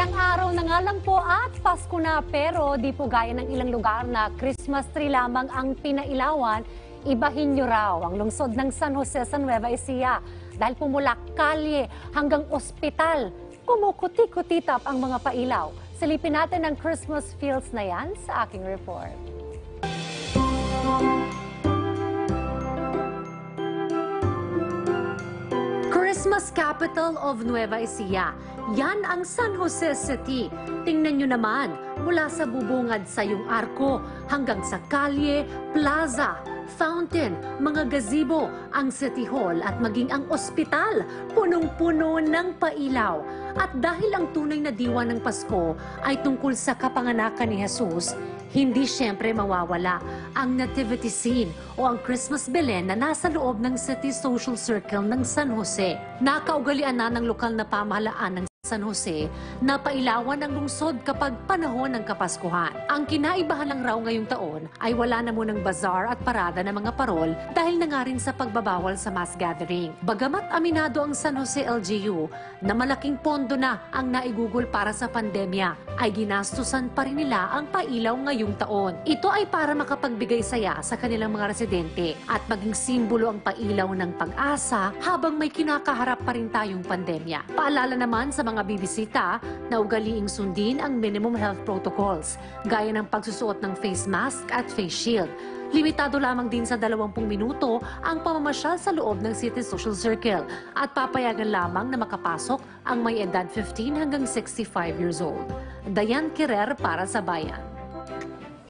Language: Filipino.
Ilang araw na nga lang po at Pasko na, pero di po gaya ng ilang lugar na Christmas tree lamang ang pinailawan. Ibahin nyo raw ang lungsod ng San Jose sa Nueva Ecija dahil pumula kalye hanggang ospital. Kumukuti-kutitap ang mga pailaw. Silipin natin ang Christmas fields na yan sa aking report. Christmas capital of Nueva Ecija. Yan ang San Jose City. Tingnan nyo naman, mula sa bubungad sa iyong arko hanggang sa kalye, plaza, fountain, mga gazebo, ang City Hall at maging ang ospital, punong-puno ng pailaw. At dahil ang tunay na diwa ng Pasko ay tungkol sa kapanganakan ni Jesus, hindi siyempre mawawala ang nativity scene o ang Christmas Belen na nasa loob ng City Social Circle ng San Jose. Nakaugalian na ng lokal na pamahalaan ng San Jose na pailawan ang lungsod kapag panahon ng Kapaskuhan. Ang kinaibahan lang raw ngayong taon ay wala na munang bazaar at parada ng mga parol dahil na nga rin sa pagbabawal sa mass gathering. Bagamat aminado ang San Jose LGU na malaking pondo na ang naigugol para sa pandemya, ay ginastusan pa rin nila ang pailaw ngayong taon. Ito ay para makapagbigay saya sa kanilang mga residente at maging simbolo ang pailaw ng pag-asa habang may kinakaharap pa rin tayong pandemya. Paalala naman sa mga bibisita na ugaliing sundin ang minimum health protocols, gaya ng pagsusuot ng face mask at face shield. Limitado lamang din sa 20 minuto ang pamamasyal sa loob ng City Social Circle at papayagan lamang na makapasok ang may edad 15 hanggang 65 years old. Dayan Kirer para sa Bayan.